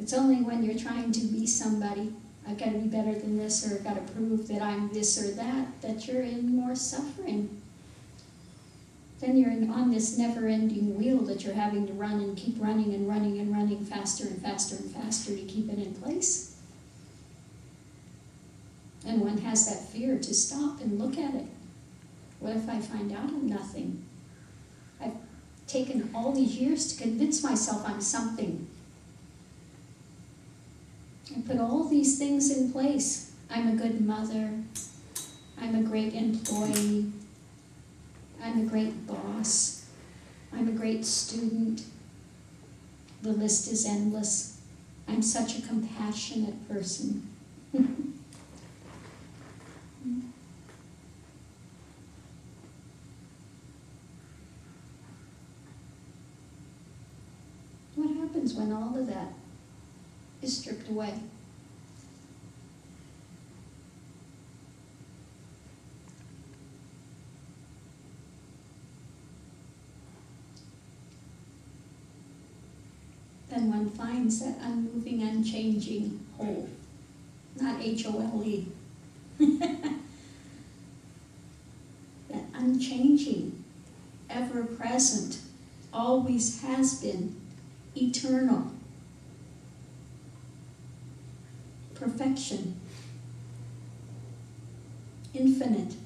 It's only when you're trying to be somebody, I've got to be better than this, or I've got to prove that I'm this or that you're in more suffering. Then you're on this never-ending wheel that you're having to run and keep running and running and running faster and faster and faster to keep it in place. And one has that fear to stop and look at it. What if I find out I'm nothing? I've taken all these years to convince myself I'm something. I put all these things in place. I'm a good mother. I'm a great employee. I'm a great boss. I'm a great student. The list is endless. I'm such a compassionate person. What happens when all of that is stripped away? Then one finds that unmoving, unchanging whole, not H-O-L-E. That unchanging, ever-present, always has been, eternal, perfection, infinite,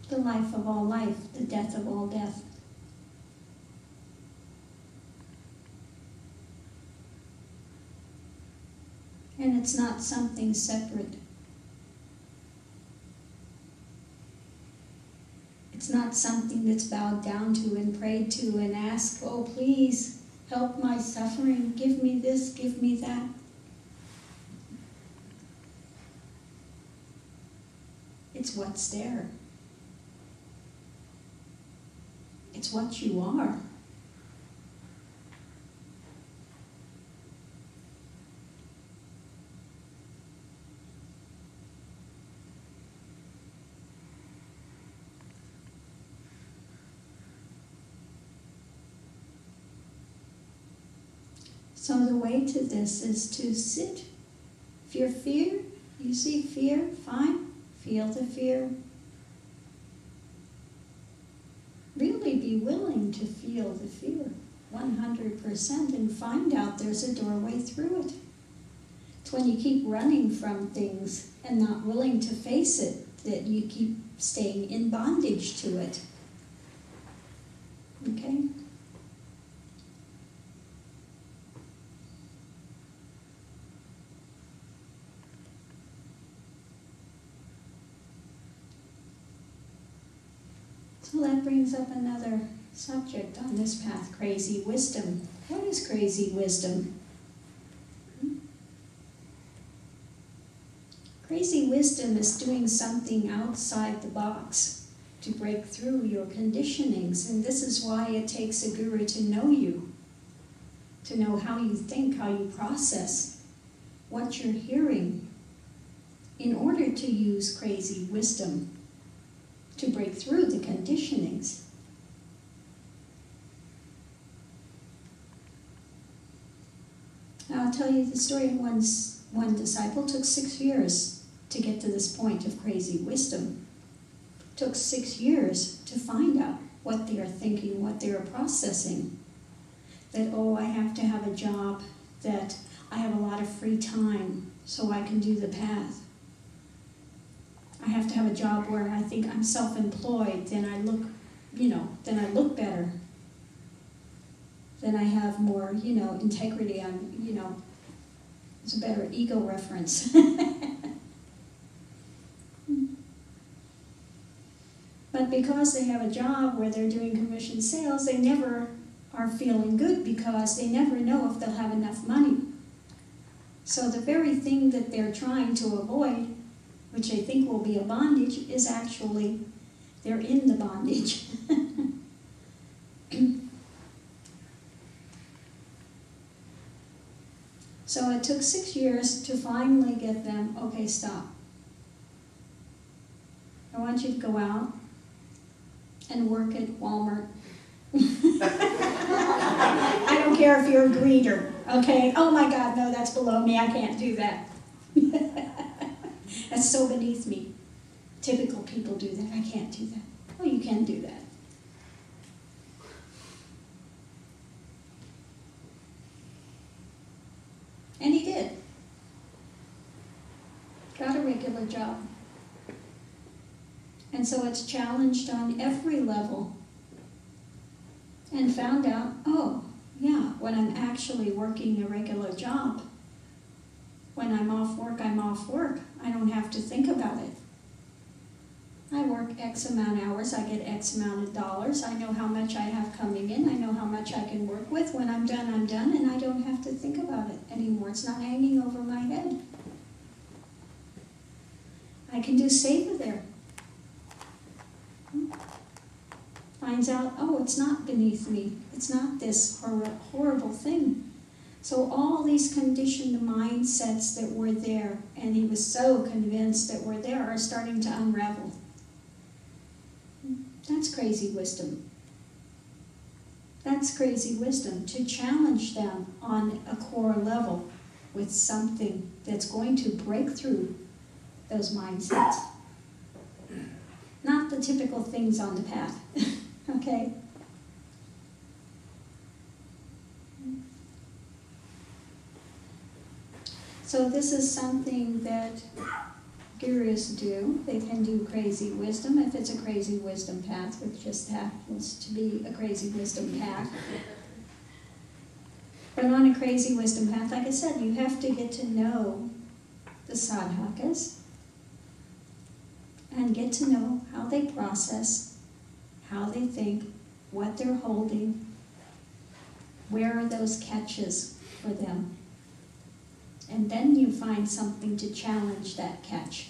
the life of all life, the death of all death. And it's not something separate. It's not something that's bowed down to and prayed to and asked, oh, please help my suffering, give me this, give me that. It's what's there. It's what you are. So the way to this is to sit. If you're fear, you see fear, fine, feel the fear. Really be willing to feel the fear 100% and find out there's a doorway through it. It's when you keep running from things and not willing to face it that you keep staying in bondage to it. Okay? So that brings up another subject on this path, crazy wisdom. What is crazy wisdom? Crazy wisdom is doing something outside the box to break through your conditionings. And this is why it takes a guru to know you, to know how you think, how you process, what you're hearing, in order to use crazy wisdom to break through the conditionings. Now I'll tell you the story. One disciple took 6 years to get to this point of crazy wisdom. Took 6 years to find out what they are thinking, what they are processing. That, oh, I have to have a job, that I have a lot of free time so I can do the path. I have to have a job where I think I'm self-employed, then I look, then I look better. Then I have more, integrity. It's a better ego reference. But because they have a job where they're doing commission sales, they never are feeling good because they never know if they'll have enough money. So the very thing that they're trying to avoid, which they think will be a bondage, is actually they're in the bondage. So it took 6 years to finally get them, okay, stop. I want you to go out and work at Walmart. care if you're a greeter, okay? Oh my God, no, that's below me, I can't do that. That's so beneath me. Typical people do that, I can't do that. Oh, you can do that. And he did. Got a regular job. And so it's challenged on every level. And found out, oh, yeah, when I'm actually working a regular job, when I'm off work, I'm off work. I don't have to think about it. I work X amount of hours, I get X amount of dollars, I know how much I have coming in, I know how much I can work with. When I'm done, and I don't have to think about it anymore. It's not hanging over my head. I can do savor there. Finds out, oh, it's not beneath me. It's not this horrible thing. So all these conditioned mindsets that were there, and he was so convinced that were there, are starting to unravel. That's crazy wisdom. That's crazy wisdom, to challenge them on a core level with something that's going to break through those mindsets. Not the typical things on the path, okay? So this is something that gurus do. They can do crazy wisdom if it's a crazy wisdom path, which just happens to be a crazy wisdom path. But on a crazy wisdom path, like I said, you have to get to know the sadhakas and get to know how they process, how they think, what they're holding, where are those catches for them. And then you find something to challenge that catch.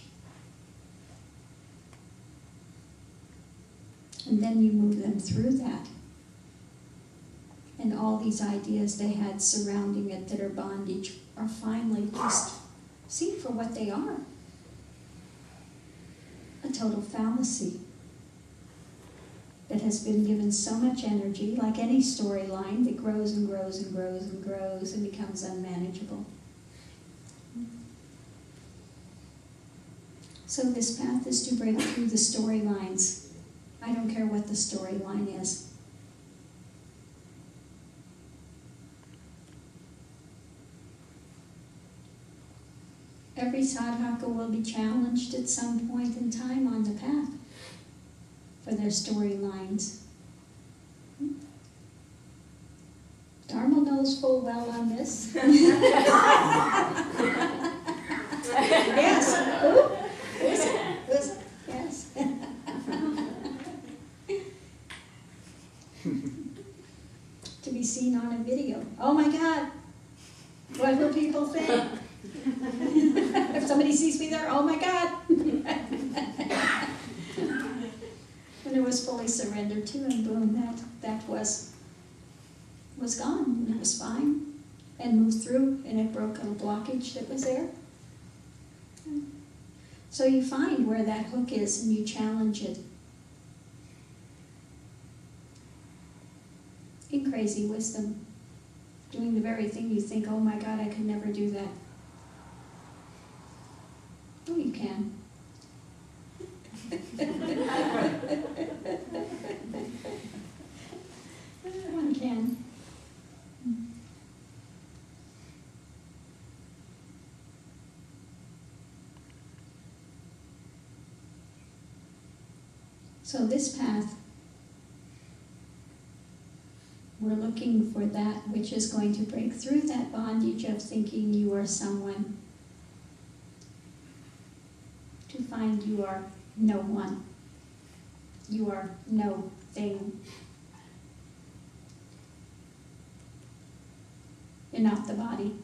And then you move them through that. And all these ideas they had surrounding it that are bondage are finally just seen for what they are. A total fallacy that has been given so much energy, like any storyline that grows and grows and grows and grows and becomes unmanageable. So this path is to break through the storylines. I don't care what the storyline is. Every sadhaka will be challenged at some point in time on the path for their storylines. Dharma knows full well on this. Yes. Who? Who's it? Who's it? Yes. To be seen on a video. Oh my God. What will people think? If somebody sees me there, oh my God. When it was fully surrendered to, and boom, that was gone, and it was fine, and moved through, and it broke a blockage that was there. So you find where that hook is, and you challenge it. In crazy wisdom, doing the very thing you think, oh my God, I could never do that. Oh, you can. One can. So this path, we're looking for that which is going to break through that bondage of thinking you are someone, to find you are no one. You are no thing. You're not the body.